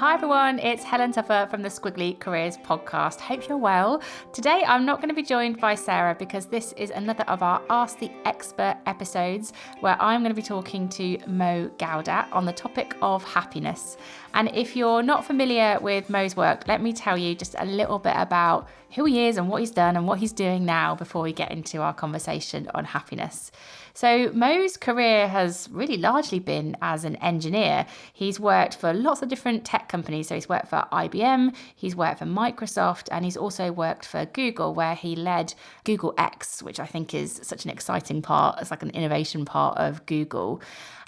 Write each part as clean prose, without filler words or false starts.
Hi everyone, it's Helen from the Squiggly Careers podcast. Hope you're well. Today I'm not going to be joined by Sarah because this is another of our Ask the Expert episodes where I'm going to be talking to Mo Gawdat on the topic of happiness. And if you're not familiar with Mo's work, let me tell you just a little bit about who he is and what he's done and what he's doing now before we get into our conversation on happiness. So Mo's career has really largely been as an engineer. He's worked for lots of different tech companies. So he's worked for IBM, he's worked for Microsoft, and he's also worked for Google, where he led Google X, which I think is such an exciting part. It's like an innovation part of Google.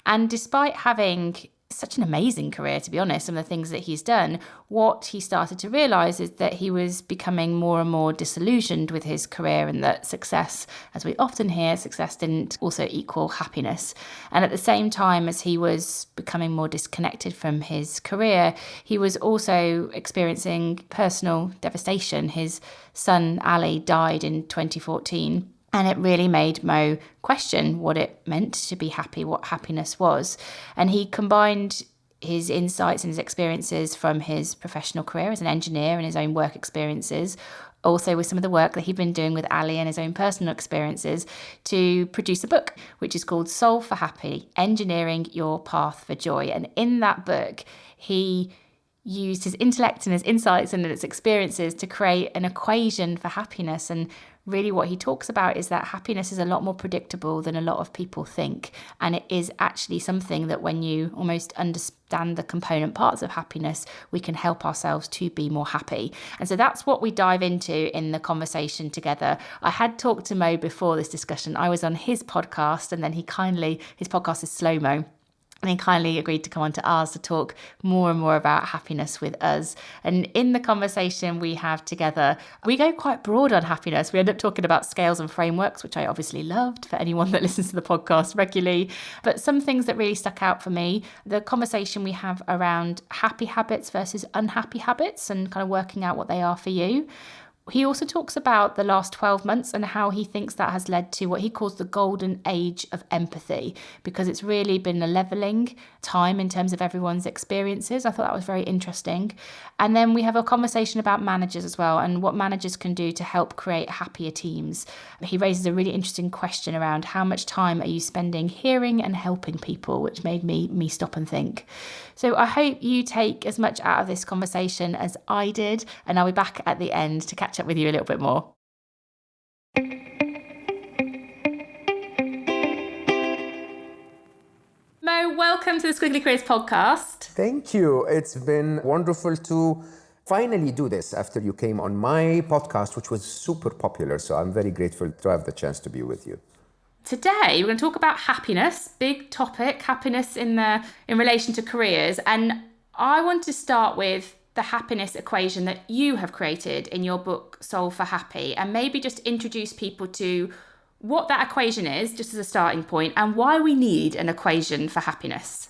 And despite having such an amazing career, to be honest, some of the things that he's done, what he started to realise is that he was becoming more and more disillusioned with his career, and that success, as we often hear, success didn't also equal happiness. And at the same time as he was becoming more disconnected from his career, he was also experiencing personal devastation. His son, Ali, died in 2014. And it really made Mo question what it meant to be happy, what happiness was. And he combined his insights and his experiences from his professional career as an engineer and his own work experiences, also with some of the work that he'd been doing with Ali and his own personal experiences, to produce a book, which is called Solve for Happy, Engineering Your Path for Joy. And in that book, he used his intellect and his insights and his experiences to create an equation for happiness. And really what he talks about is that happiness is a lot more predictable than a lot of people think. And it is actually something that when you almost understand the component parts of happiness, we can help ourselves to be more happy. And so that's what we dive into in the conversation together. I had talked to Mo before this discussion. I was on his podcast, and then his podcast is Slo Mo. And he kindly agreed to come on to ours to talk more and more about happiness with us. And in the conversation we have together, we go quite broad on happiness. We end up talking about scales and frameworks, which I obviously loved for anyone that listens to the podcast regularly. But some things that really stuck out for me, the conversation we have around happy habits versus unhappy habits and kind of working out what they are for you. He also talks about the last 12 months and how he thinks that has led to what he calls the golden age of empathy, because it's really been a leveling time in terms of everyone's experiences. I thought that was very interesting. And then we have a conversation about managers as well and what managers can do to help create happier teams. He raises a really interesting question around how much time are you spending hearing and helping people, which made me stop and think. So I hope you take as much out of this conversation as I did, and I'll be back at the end to catch up with you a little bit more. Mo, welcome to the Squiggly Careers podcast. Thank you. It's been wonderful to finally do this after you came on my podcast, which was super popular. So I'm very grateful to have the chance to be with you. Today, we're going to talk about happiness, big topic, happiness in relation to careers. And I want to start with the happiness equation that you have created in your book, Solve for Happy, and maybe just introduce people to what that equation is, just as a starting point, and why we need an equation for happiness.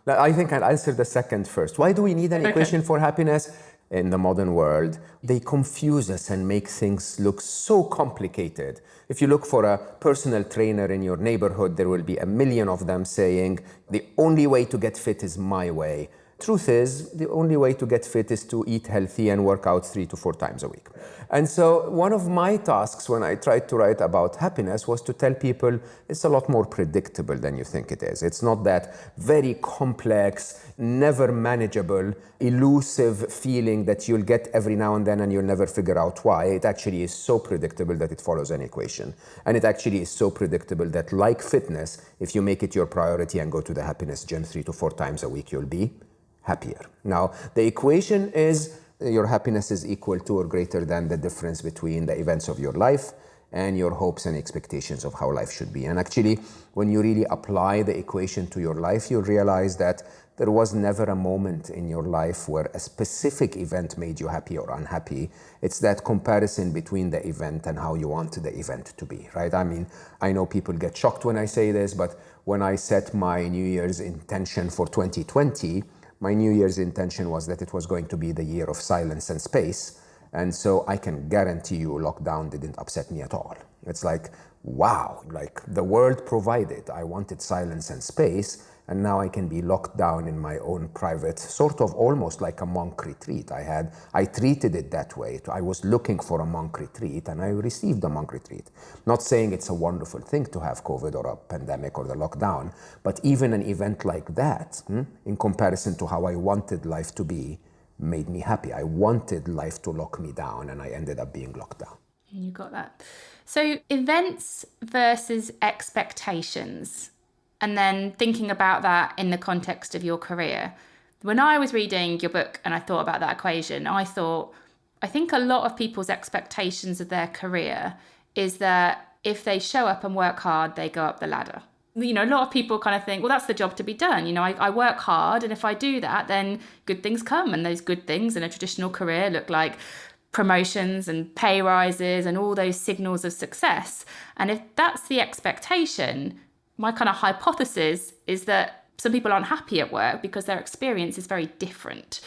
I think I'll answer the second first. Why do we need an equation for happiness? In the modern world, they confuse us and make things look so complicated. If you look for a personal trainer in your neighborhood, there will be a million of them saying, the only way to get fit is my way. Truth is, the only way to get fit is to eat healthy and work out 3 to 4 times a week. And so one of my tasks when I tried to write about happiness was to tell people it's a lot more predictable than you think it is. It's not that very complex, never manageable, elusive feeling that you'll get every now and then and you'll never figure out why. It actually is so predictable that it follows an equation. And it actually is so predictable that, like fitness, if you make it your priority and go to the happiness gym 3 to 4 times a week, you'll be happier. Now, the equation is your happiness is equal to or greater than the difference between the events of your life and your hopes and expectations of how life should be. And actually, when you really apply the equation to your life, you'll realize that there was never a moment in your life where a specific event made you happy or unhappy. It's that comparison between the event and how you want the event to be, right? I mean, I know people get shocked when I say this, but when I set my New Year's intention for 2020, my New Year's intention was that it was going to be the year of silence and space. And so I can guarantee you lockdown didn't upset me at all. It's like, wow, like the world provided. I wanted silence and space. and now I can be locked down in my own private, sort of almost like a monk retreat. I treated it that way. I was looking for a monk retreat, and I received a monk retreat. Not saying it's a wonderful thing to have COVID or a pandemic or the lockdown, but even an event like that, in comparison to how I wanted life to be, made me happy. I wanted life to lock me down, and I ended up being locked down. You got that. So events versus expectations, and then thinking about that in the context of your career. When I was reading your book and I thought about that equation, I think a lot of people's expectations of their career is that if they show up and work hard, they go up the ladder. A lot of people kind of think, well, that's the job to be done. I work hard, and if I do that, then good things come. And those good things in a traditional career look like promotions and pay rises and all those signals of success. And if that's the expectation, my kind of hypothesis is that some people aren't happy at work because their experience is very different.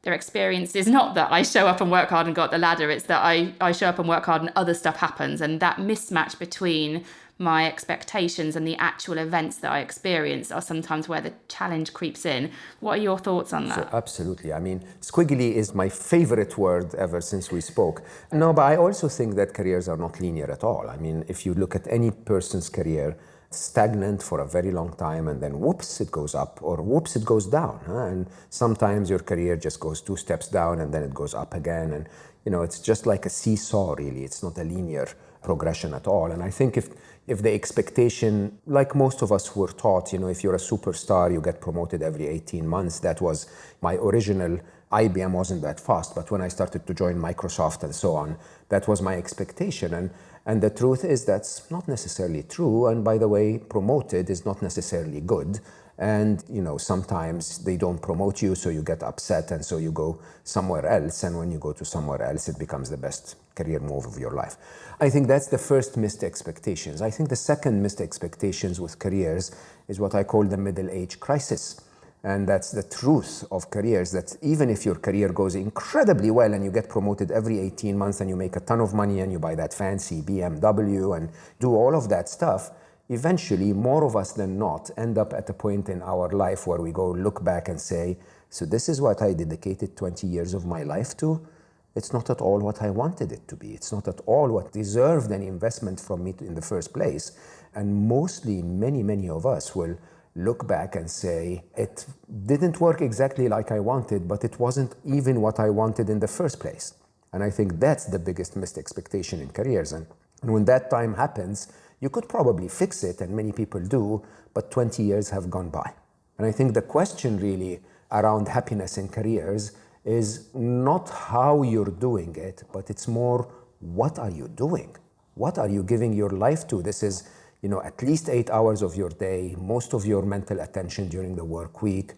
Their experience is not that I show up and work hard and go up the ladder. It's that I show up and work hard and other stuff happens. And that mismatch between my expectations and the actual events that I experience are sometimes where the challenge creeps in. What are your thoughts on that? So, absolutely. I mean, squiggly is my favorite word ever since we spoke. No, but I also think that careers are not linear at all. I mean, if you look at any person's career, stagnant for a very long time, and then whoops, it goes up, or whoops, it goes down. And sometimes your career just goes 2 steps down and then it goes up again. And, it's just like a seesaw, really. It's not a linear progression at all. And I think if the expectation, like most of us were taught, if you're a superstar, you get promoted every 18 months. That was my original. IBM wasn't that fast, but when I started to join Microsoft and so on, that was my expectation. And the truth is that's not necessarily true. And by the way, promoted is not necessarily good. And, sometimes they don't promote you, so you get upset, and so you go somewhere else. And when you go to somewhere else, it becomes the best career move of your life. I think that's the first missed expectations. I think the second missed expectations with careers is what I call the middle age crisis. And that's the truth of careers, that even if your career goes incredibly well and you get promoted every 18 months and you make a ton of money and you buy that fancy BMW and do all of that stuff, eventually, more of us than not end up at a point in our life where we go look back and say, so this is what I dedicated 20 years of my life to? It's not at all what I wanted it to be. It's not at all what deserved an investment from me in the first place. And mostly, many of us will look back and say, it didn't work exactly like I wanted, but it wasn't even what I wanted in the first place. And I think that's the biggest missed expectation in careers. And when that time happens, you could probably fix it, and many people do, but 20 years have gone by. And I think the question really around happiness in careers is not how you're doing it, but it's more, what are you doing? What are you giving your life to? This is, at least 8 hours of your day, most of your mental attention during the work week.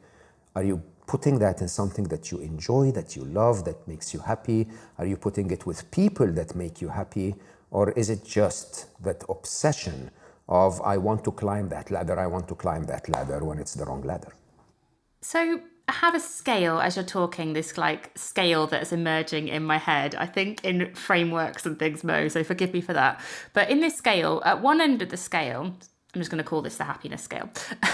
Are you putting that in something that you enjoy, that you love, that makes you happy? Are you putting it with people that make you happy? Or is it just that obsession of, I want to climb that ladder, when it's the wrong ladder? So I have a scale as you're talking, this scale that's emerging in my head, I think in frameworks and things, Mo, so forgive me for that. But in this scale, at one end of the scale, I'm just going to call this the happiness scale,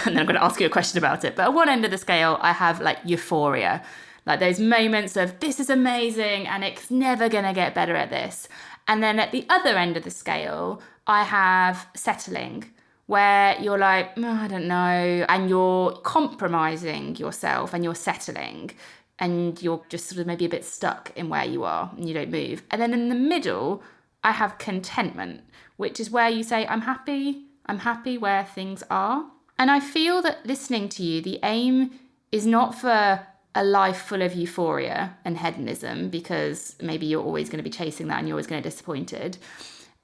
and then I'm going to ask you a question about it. But at one end of the scale, I have euphoria, those moments of this is amazing and it's never going to get better at this. And then at the other end of the scale, I have settling, where you're I don't know, and you're compromising yourself and you're settling and you're just sort of maybe a bit stuck in where you are and you don't move. And then in the middle, I have contentment, which is where you say, I'm happy where things are. And I feel that listening to you, the aim is not for a life full of euphoria and hedonism, because maybe you're always going to be chasing that and you're always going to be disappointed.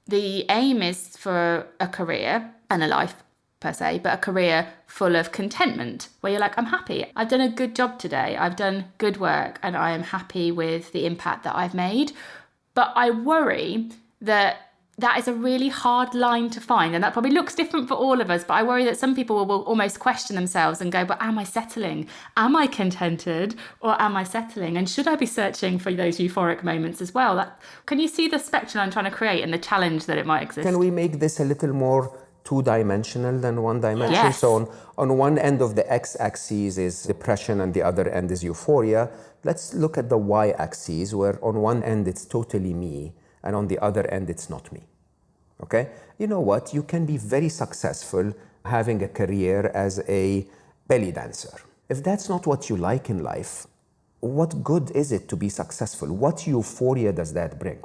The aim is for a career and a life per se, but a career full of contentment, where you're I'm happy. I've done a good job today. I've done good work and I am happy with the impact that I've made. But I worry that is a really hard line to find. And that probably looks different for all of us. But I worry that some people will almost question themselves and go, but am I settling? Am I contented? Or am I settling? And should I be searching for those euphoric moments as well? Can you see the spectrum I'm trying to create and the challenge that it might exist? Can we make this a little more two-dimensional than one-dimensional. Yes. So on one end of the x-axis is depression and the other end is euphoria. Let's look at the y-axis, where on one end it's totally me and on the other end it's not me. Okay? You know what? You can be very successful having a career as a belly dancer. If that's not what you like in life, what good is it to be successful? What euphoria does that bring?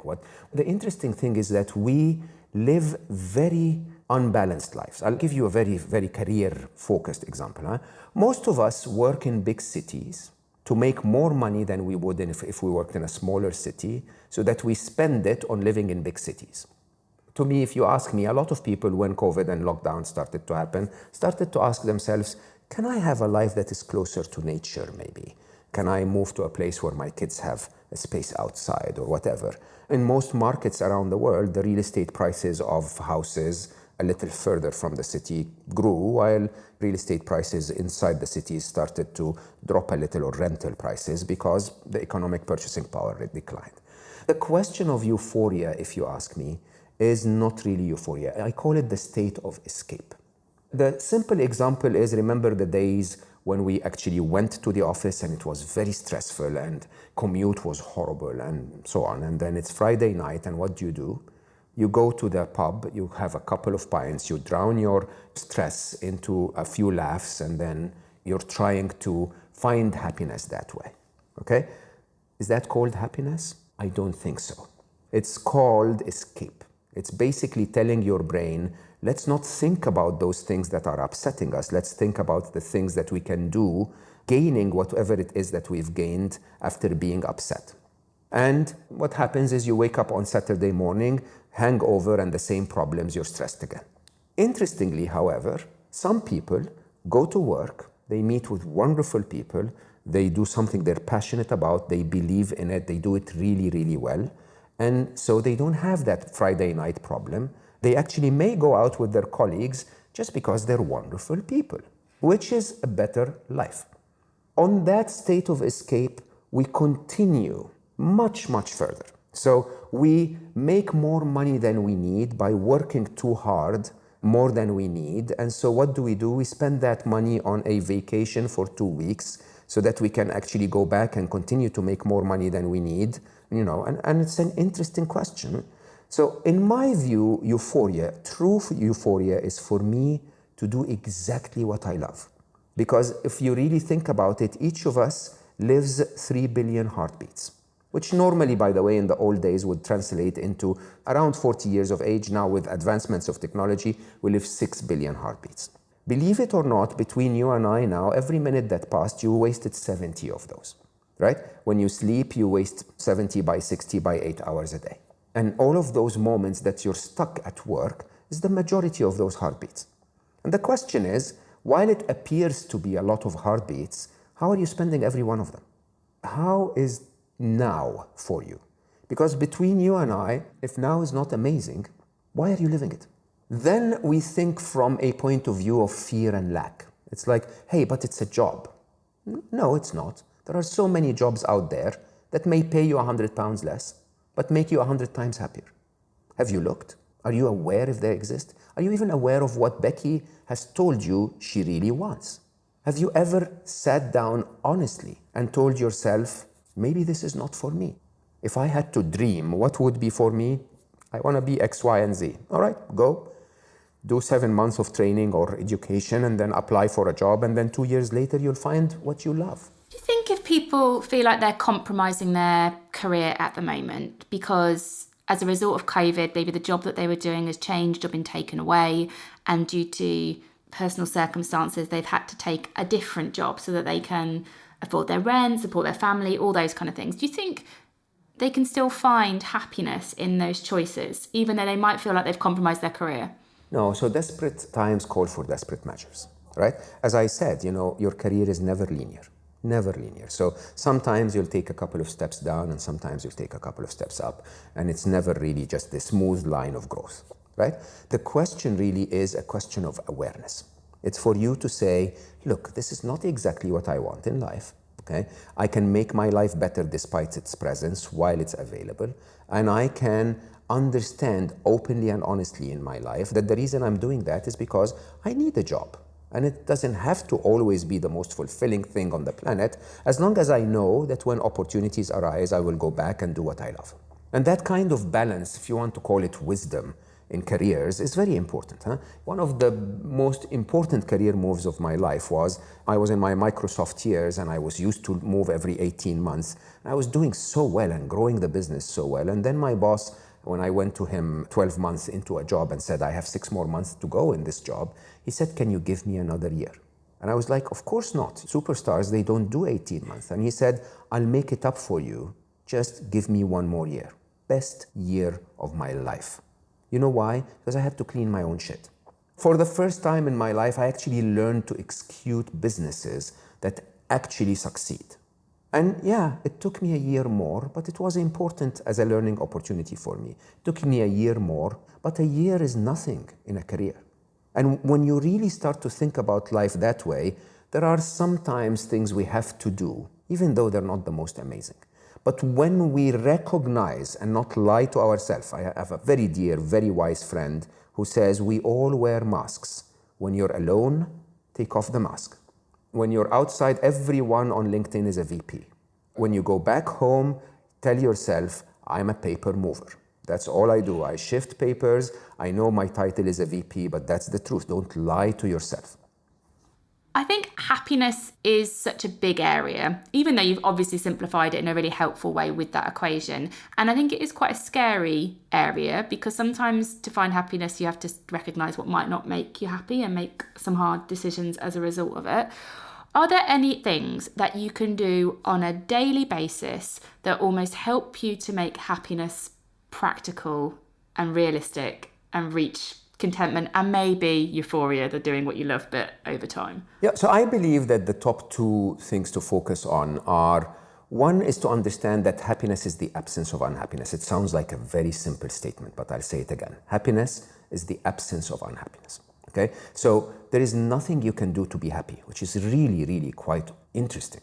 The interesting thing is that we live very unbalanced lives. I'll give you a very, very career-focused example. Most of us work in big cities to make more money than we would if we worked in a smaller city, so that we spend it on living in big cities. To me, if you ask me, a lot of people, when COVID and lockdown started to happen, started to ask themselves, can I have a life that is closer to nature, maybe? Can I move to a place where my kids have a space outside or whatever? In most markets around the world, the real estate prices of houses a little further from the city grew, while real estate prices inside the cities started to drop a little, or rental prices, because the economic purchasing power declined. The question of euphoria, if you ask me, is not really euphoria. I call it the state of escape. The simple example is, remember the days when we actually went to the office and it was very stressful and commute was horrible and so on. And then it's Friday night, and what do? You go to the pub, you have a couple of pints, you drown your stress into a few laughs, and then you're trying to find happiness that way. Okay? Is that called happiness? I don't think so. It's called escape. It's basically telling your brain, let's not think about those things that are upsetting us. Let's think about the things that we can do, gaining whatever it is that we've gained after being upset. And what happens is you wake up on Saturday morning, hangover and the same problems, you're stressed again. Interestingly, however, some people go to work, they meet with wonderful people, they do something they're passionate about, they believe in it, they do it really, really well. And so they don't have that Friday night problem. They actually may go out with their colleagues just because they're wonderful people, which is a better life. On that state of escape, we continue much, much further. So we make more money than we need by working too hard, more than we need. And so what do? We spend that money on a vacation for 2 weeks so that we can actually go back and continue to make more money than we need, and it's an interesting question. So in my view, euphoria, true euphoria, is for me to do exactly what I love. Because if you really think about it, each of us lives 3 billion heartbeats, which normally, by the way, in the old days would translate into around 40 years of age. Now, with advancements of technology, we live 6 billion heartbeats. Believe it or not, between you and I now, every minute that passed, you wasted 70 of those, right? When you sleep, you waste 70 by 60 by 8 hours a day. And all of those moments that you're stuck at work is the majority of those heartbeats. And the question is, while it appears to be a lot of heartbeats, how are you spending every one of them? How is now for you? Because between you and I, if now is not amazing, why are you living it? Then we think from a point of view of fear and lack. It's like, hey, but it's a job. No, it's not. There are so many jobs out there that may pay you £100 less, but make you 100 times happier. Have you looked? Are you aware if they exist? Are you even aware of what Becky has told you she really wants? Have you ever sat down honestly and told yourself, maybe this is not for me? If I had to dream, what would be for me? I want to be X, Y, and Z. All right, go. Do 7 months of training or education and then apply for a job, and then 2 years later you'll find what you love. Do you think if people feel like they're compromising their career at the moment because as a result of COVID, maybe the job that they were doing has changed or been taken away, and due to personal circumstances, they've had to take a different job so that they can afford their rent, support their family, all those kind of things. Do you think they can still find happiness in those choices, even though they might feel like they've compromised their career? No, so desperate times call for desperate measures, right? As I said, your career is never linear. Never linear. So sometimes you'll take a couple of steps down and sometimes you'll take a couple of steps up, and it's never really just the smooth line of growth, right? The question really is a question of awareness. It's for you to say, look, this is not exactly what I want in life, Okay? I can make my life better despite its presence while it's available, and I can understand openly and honestly in my life that the reason I'm doing that is because I need a job. And it doesn't have to always be the most fulfilling thing on the planet, as long as I know that when opportunities arise, I will go back and do what I love. And that kind of balance, if you want to call it wisdom in careers, is very important. One of the most important career moves of my life was, I was in my Microsoft years and I was used to move every 18 months. I was doing so well and growing the business so well. And then my boss, when I went to him 12 months into a job and said, I have 6 more months to go in this job, he said, can you give me another year? And I was like, of course not. Superstars, they don't do 18 months. And he said, I'll make it up for you. Just give me 1 more year. Best year of my life. You know why? Because I had to clean my own shit. For the first time in my life, I actually learned to execute businesses that actually succeed. And yeah, it took me a year more, but it was important as a learning opportunity for me. It took me a year more, but a year is nothing in a career. And when you really start to think about life that way, there are sometimes things we have to do, even though they're not the most amazing. But when we recognize and not lie to ourselves, I have a very dear, very wise friend who says we all wear masks. When you're alone, take off the mask. When you're outside, everyone on LinkedIn is a VP. When you go back home, tell yourself, I'm a paper mover. That's all I do. I shift papers. I know my title is a VP, but that's the truth. Don't lie to yourself. I think happiness is such a big area, even though you've obviously simplified it in a really helpful way with that equation. And I think it is quite a scary area because sometimes to find happiness, you have to recognize what might not make you happy and make some hard decisions as a result of it. Are there any things that you can do on a daily basis that almost help you to make happiness practical and realistic and reach contentment and maybe euphoria, the doing what you love bit over time? Yeah, so I believe that the top 2 things to focus on are, one is to understand that happiness is the absence of unhappiness. It sounds like a very simple statement, but I'll say it again. Happiness is the absence of unhappiness. Okay? So there is nothing you can do to be happy, which is really, really quite interesting.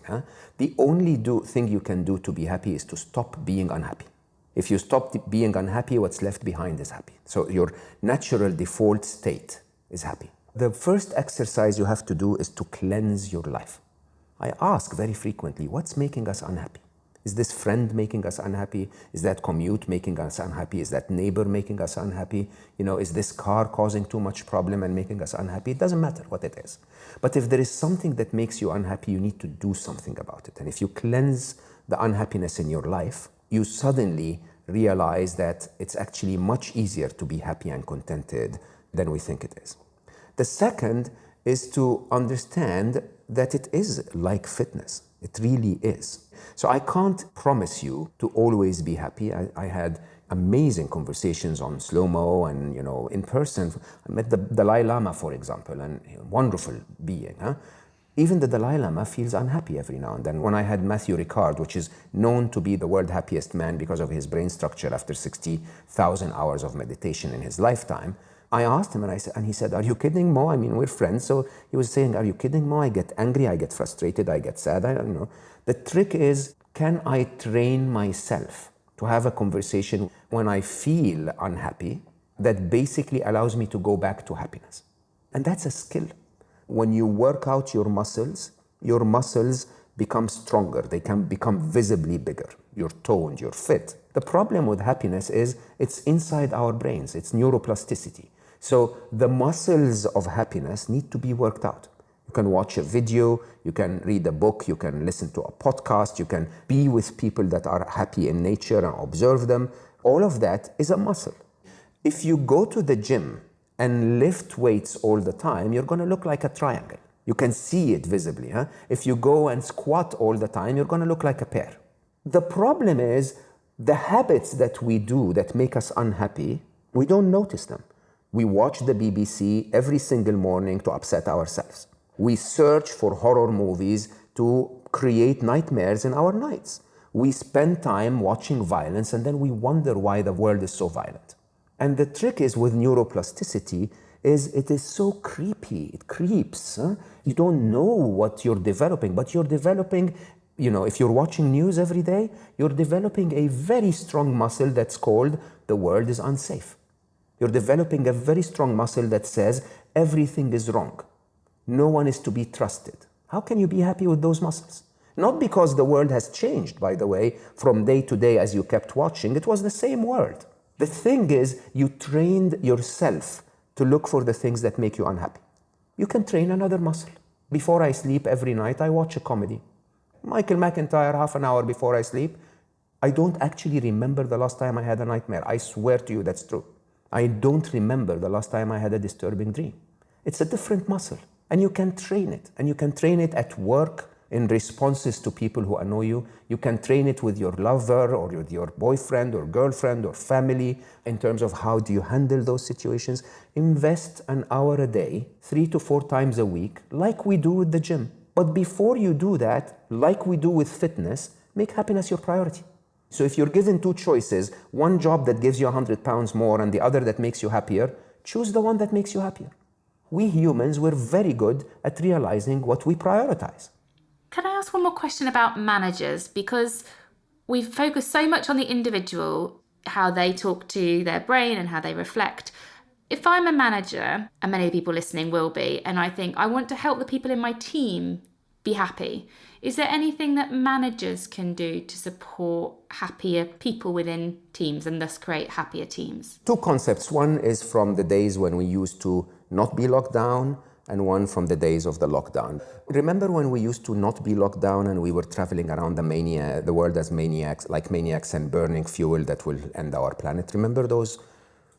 The only thing you can do to be happy is to stop being unhappy. If you stop being unhappy, what's left behind is happy. So your natural default state is happy. The first exercise you have to do is to cleanse your life. I ask very frequently, what's making us unhappy? Is this friend making us unhappy? Is that commute making us unhappy? Is that neighbor making us unhappy? Is this car causing too much problem and making us unhappy? It doesn't matter what it is. But if there is something that makes you unhappy, you need to do something about it. And if you cleanse the unhappiness in your life, you suddenly realize that it's actually much easier to be happy and contented than we think it is. The second is to understand that it is like fitness. It really is. So I can't promise you to always be happy. I had amazing conversations on Slo Mo and, in person. I met the Dalai Lama, for example, and a wonderful being. Even the Dalai Lama feels unhappy every now and then. When I had Matthew Ricard, which is known to be the world's happiest man because of his brain structure after 60,000 hours of meditation in his lifetime, I asked him and he said, are you kidding, Mo? I mean, we're friends. So he was saying, are you kidding, Mo? I get angry, I get frustrated, I get sad. I don't know. The trick is, can I train myself to have a conversation when I feel unhappy that basically allows me to go back to happiness? And that's a skill. When you work out your muscles become stronger. They can become visibly bigger. You're toned, you're fit. The problem with happiness is it's inside our brains. It's neuroplasticity. So the muscles of happiness need to be worked out. You can watch a video, you can read a book, you can listen to a podcast, you can be with people that are happy in nature and observe them. All of that is a muscle. If you go to the gym and lift weights all the time, you're going to look like a triangle. You can see it visibly. If you go and squat all the time, you're going to look like a pear. The problem is the habits that we do that make us unhappy, we don't notice them. We watch the BBC every single morning to upset ourselves. We search for horror movies to create nightmares in our nights. We spend time watching violence and then we wonder why the world is so violent. And the trick is with neuroplasticity is it is so creepy. It creeps. You don't know what you're developing, but you're developing If you're watching news every day, you're developing a very strong muscle that's called the world is unsafe. You're developing a very strong muscle that says everything is wrong. No one is to be trusted. How can you be happy with those muscles? Not because the world has changed, by the way, from day to day as you kept watching. It was the same world. The thing is, you trained yourself to look for the things that make you unhappy. You can train another muscle. Before I sleep every night, I watch a comedy. Michael McIntyre, half an hour before I sleep. I don't actually remember the last time I had a nightmare. I swear to you that's true. I don't remember the last time I had a disturbing dream. It's a different muscle, and you can train it. And you can train it at work in responses to people who annoy you. You can train it with your lover or with your boyfriend or girlfriend or family in terms of how do you handle those situations. Invest an hour a day, 3 to 4 times a week, like we do with the gym. But before you do that, like we do with fitness, make happiness your priority. So if you're given 2 choices, one job that gives you 100 pounds more and the other that makes you happier, choose the one that makes you happier. We humans, we're very good at realizing what we prioritize. Can I ask one more question about managers? Because we've focused so much on the individual, how they talk to their brain and how they reflect. If I'm a manager, and many people listening will be, and I think I want to help the people in my team be happy, is there anything that managers can do to support happier people within teams and thus create happier teams? 2 concepts. One is from the days when we used to not be locked down, and one from the days of the lockdown. Remember when we used to not be locked down and we were traveling around the world as maniacs and burning fuel that will end our planet? Remember those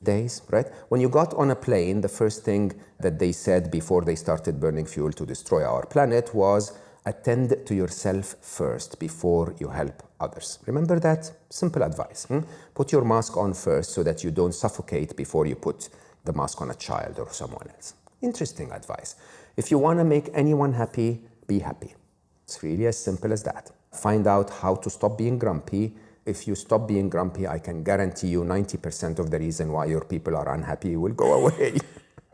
days, right? When you got on a plane, the first thing that they said before they started burning fuel to destroy our planet was, attend to yourself first before you help others. Remember that? Simple advice. Put your mask on first so that you don't suffocate before you put the mask on a child or someone else. Interesting advice. If you want to make anyone happy, be happy. It's really as simple as that. Find out how to stop being grumpy. If you stop being grumpy, I can guarantee you 90% of the reason why your people are unhappy will go away.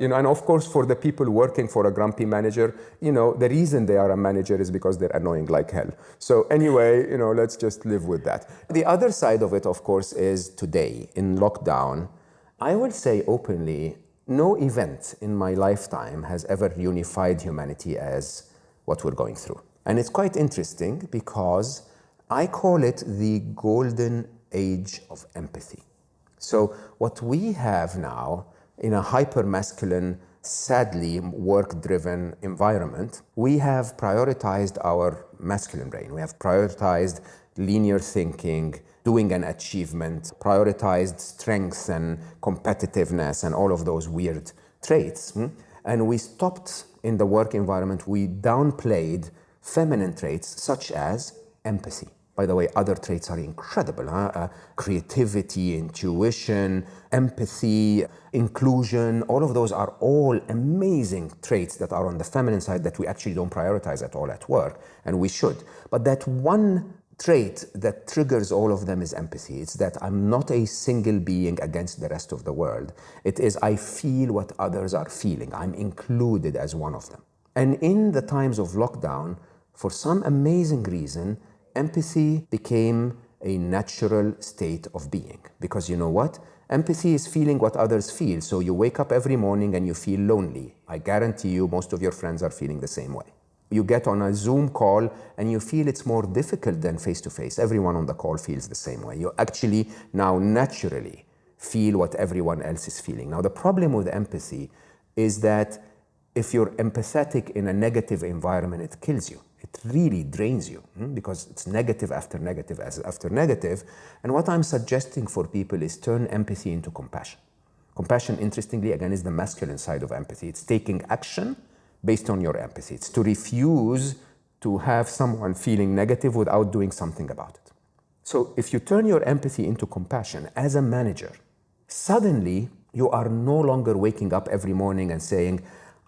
And of course, for the people working for a grumpy manager, the reason they are a manager is because they're annoying like hell. So anyway, let's just live with that. The other side of it, of course, is today in lockdown. I will say openly, no event in my lifetime has ever unified humanity as what we're going through. And it's quite interesting because I call it the golden age of empathy. So what we have now in a hyper-masculine, sadly work-driven environment, we have prioritized our masculine brain. We have prioritized linear thinking, doing an achievement, prioritized strength and competitiveness and all of those weird traits. And we stopped in the work environment, we downplayed feminine traits such as empathy. By the way, other traits are incredible. Creativity, intuition, empathy, inclusion, all of those are all amazing traits that are on the feminine side that we actually don't prioritize at all at work, and we should. But that one trait that triggers all of them is empathy. It's that I'm not a single being against the rest of the world. It is I feel what others are feeling. I'm included as one of them. And in the times of lockdown, for some amazing reason, empathy became a natural state of being. Because you know what? Empathy is feeling what others feel. So you wake up every morning and you feel lonely. I guarantee you most of your friends are feeling the same way. You get on a Zoom call and you feel it's more difficult than face-to-face. Everyone on the call feels the same way. You actually now naturally feel what everyone else is feeling. Now, the problem with empathy is that if you're empathetic in a negative environment, it kills you. It really drains you because it's negative after negative after negative. And what I'm suggesting for people is turn empathy into compassion. Compassion, interestingly, again, is the masculine side of empathy. It's taking action based on your empathy. It's to refuse to have someone feeling negative without doing something about it. So if you turn your empathy into compassion as a manager, suddenly you are no longer waking up every morning and saying,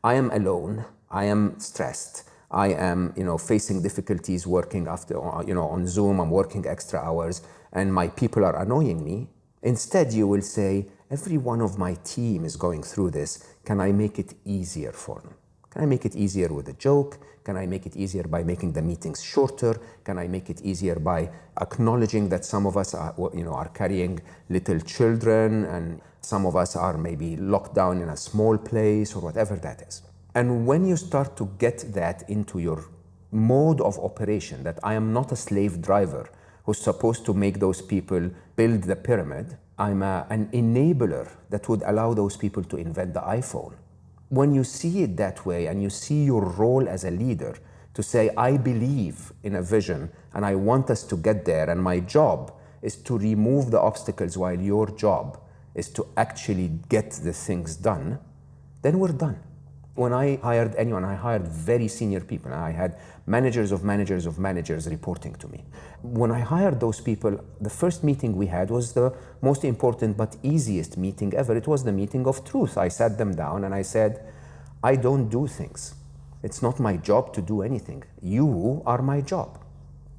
I am alone, I am stressed, I am facing difficulties working on Zoom, I'm working extra hours, and my people are annoying me. Instead, you will say, every one of my team is going through this. Can I make it easier for them? Can I make it easier with a joke? Can I make it easier by making the meetings shorter? Can I make it easier by acknowledging that some of us are carrying little children and some of us are maybe locked down in a small place or whatever that is. And when you start to get that into your mode of operation, that I am not a slave driver who's supposed to make those people build the pyramid, I'm an enabler that would allow those people to invent the iPhone. When you see it that way and you see your role as a leader to say, I believe in a vision and I want us to get there, and my job is to remove the obstacles while your job is to actually get the things done, then we're done. When I hired anyone, I hired very senior people. I had managers of managers of managers reporting to me. When I hired those people, the first meeting we had was the most important but easiest meeting ever. It was the meeting of truth. I sat them down and I said, I don't do things. It's not my job to do anything. You are my job.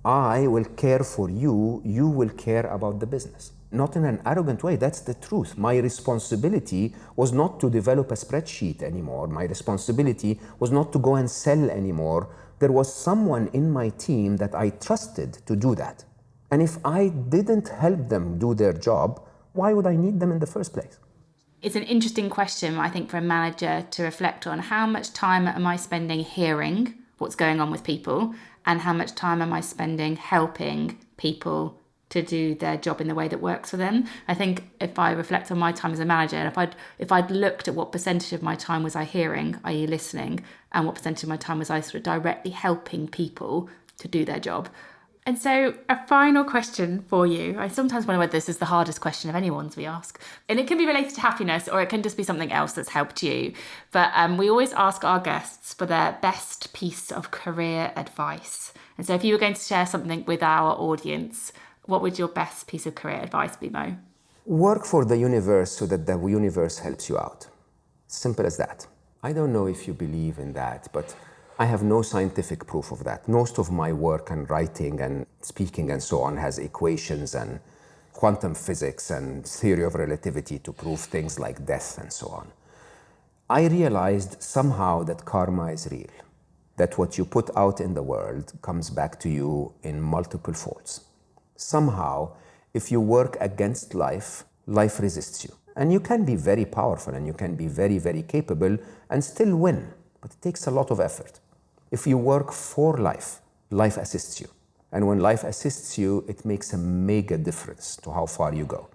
I will care for you. You will care about the business. Not in an arrogant way, that's the truth. My responsibility was not to develop a spreadsheet anymore. My responsibility was not to go and sell anymore. There was someone in my team that I trusted to do that. And if I didn't help them do their job, why would I need them in the first place? It's an interesting question, I think, for a manager to reflect on. How much time am I spending hearing what's going on with people, and how much time am I spending helping people to do their job in the way that works for them? I think if I reflect on my time as a manager, and if I'd looked at what percentage of my time was I hearing, i.e. listening, and what percentage of my time was I sort of directly helping people to do their job. And so a final question for you. I sometimes wonder whether this is the hardest question of anyone's we ask. And it can be related to happiness, or it can just be something else that's helped you. But we always ask our guests for their best piece of career advice. And so if you were going to share something with our audience, what would your best piece of career advice be, Mo? Work for the universe so that the universe helps you out. Simple as that. I don't know if you believe in that, but I have no scientific proof of that. Most of my work and writing and speaking and so on has equations and quantum physics and theory of relativity to prove things like death and so on. I realized somehow that karma is real, that what you put out in the world comes back to you in multiple folds. Somehow, if you work against life, life resists you. And you can be very powerful and you can be very, very capable and still win, but it takes a lot of effort. If you work for life, life assists you. And when life assists you, it makes a mega difference to how far you go.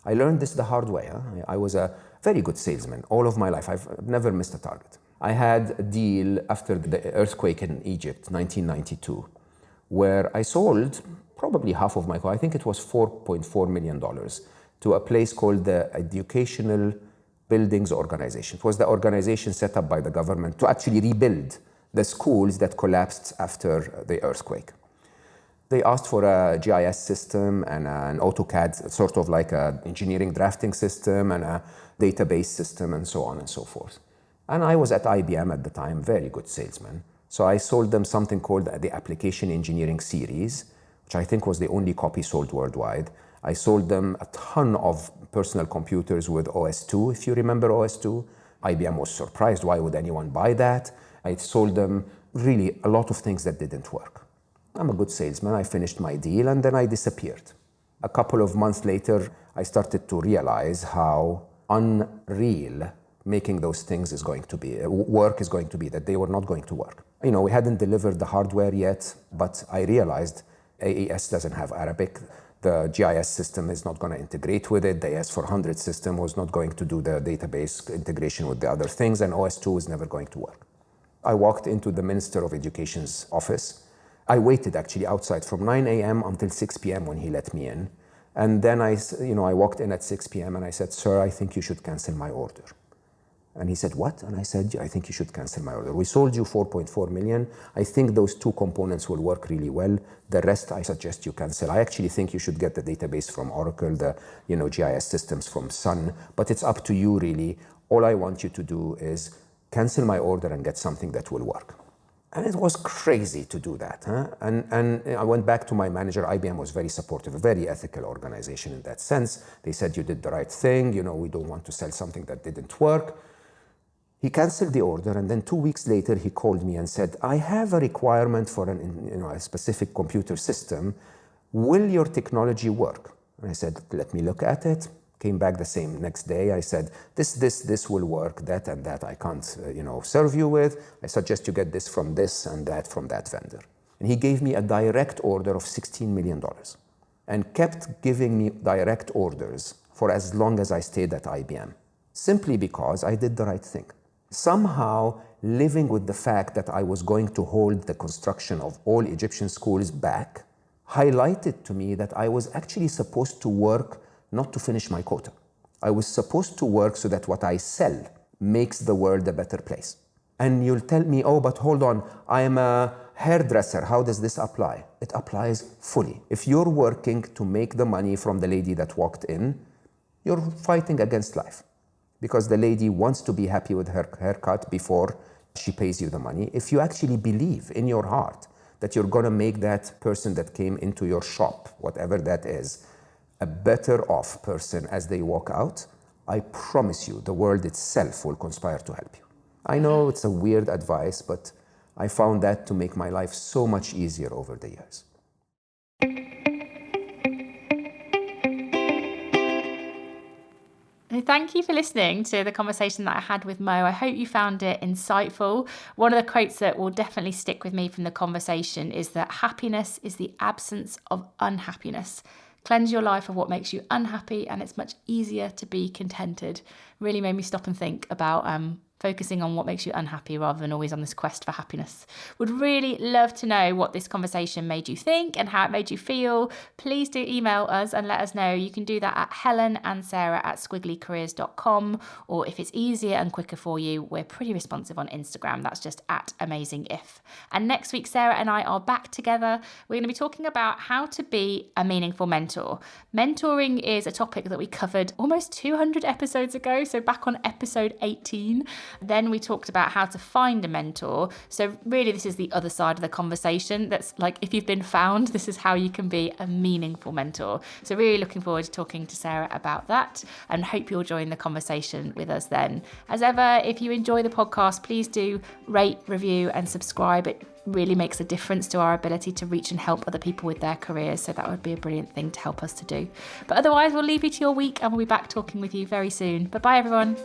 I learned this the hard way. I was a very good salesman all of my life. I've never missed a target. I had a deal after the earthquake in Egypt, 1992, where I sold probably half of my car, I think it was $4.4 million, to a place called the Educational Buildings Organization. It was the organization set up by the government to actually rebuild the schools that collapsed after the earthquake. They asked for a GIS system and an AutoCAD, sort of like an engineering drafting system and a database system and so on and so forth. And I was at IBM at the time, very good salesman. So I sold them something called the Application Engineering Series, which I think was the only copy sold worldwide. I sold them a ton of personal computers with OS2, if you remember OS2. IBM was surprised, why would anyone buy that? I sold them really a lot of things that didn't work. I'm a good salesman, I finished my deal and then I disappeared. A couple of months later, I started to realize how unreal making those things is going to be, work is going to be, that they were not going to work. You know, we hadn't delivered the hardware yet, but I realized AES doesn't have Arabic. The GIS system is not going to integrate with it. The AS400 system was not going to do the database integration with the other things, and OS2 is never going to work. I walked into the Minister of Education's office. I waited actually outside from 9 a.m. until 6 p.m. when he let me in. And then I walked in at 6 p.m. and I said, "Sir, I think you should cancel my order." And he said, "What?" And I said, "I think you should cancel my order. We sold you 4.4 million. I think those two components will work really well. The rest, I suggest you cancel. I actually think you should get the database from Oracle, the GIS systems from Sun, but it's up to you really. All I want you to do is cancel my order and get something that will work." And it was crazy to do that. And I went back to my manager. IBM was very supportive, a very ethical organization in that sense. They said, "You did the right thing. We don't want to sell something that didn't work." He canceled the order, and then 2 weeks later, he called me and said, I have a requirement for a specific computer system. Will your technology work? And I said, let me look at it. Came back the same next day. I said, this will work, that and that I can't serve you with. I suggest you get this from this and that from that vendor. And he gave me a direct order of $16 million and kept giving me direct orders for as long as I stayed at IBM, simply because I did the right thing. Somehow, living with the fact that I was going to hold the construction of all Egyptian schools back highlighted to me that I was actually supposed to work not to finish my quota. I was supposed to work so that what I sell makes the world a better place. And you'll tell me, oh, but hold on, I am a hairdresser. How does this apply? It applies fully. If you're working to make the money from the lady that walked in, you're fighting against life. Because the lady wants to be happy with her haircut before she pays you the money. If you actually believe in your heart that you're going to make that person that came into your shop, whatever that is, a better off person as they walk out, I promise you the world itself will conspire to help you. I know it's a weird advice, but I found that to make my life so much easier over the years. Thank you for listening to the conversation that I had with Mo. I hope you found it insightful. One of the quotes that will definitely stick with me from the conversation is that happiness is the absence of unhappiness. Cleanse your life of what makes you unhappy, and it's much easier to be contented. Really made me stop and think about focusing on what makes you unhappy rather than always on this quest for happiness. Would really love to know what this conversation made you think and how it made you feel. Please do email us and let us know. You can do that at helenandsarah@squigglycareers.com, or if it's easier and quicker for you, we're pretty responsive on Instagram. That's just @amazingif. And next week, Sarah and I are back together. We're going to be talking about how to be a meaningful mentor. Mentoring is a topic that we covered almost 200 episodes ago, so back on episode 18. Then we talked about how to find a mentor. So really this is the other side of the conversation. That's like, if you've been found, this is how you can be a meaningful mentor. So really looking forward to talking to Sarah about that, and hope you'll join the conversation with us then. As ever, if you enjoy the podcast, please do rate, review and subscribe. It really makes a difference to our ability to reach and help other people with their careers. So that would be a brilliant thing to help us to do. But otherwise, we'll leave you to your week and we'll be back talking with you very soon. Bye-bye, everyone.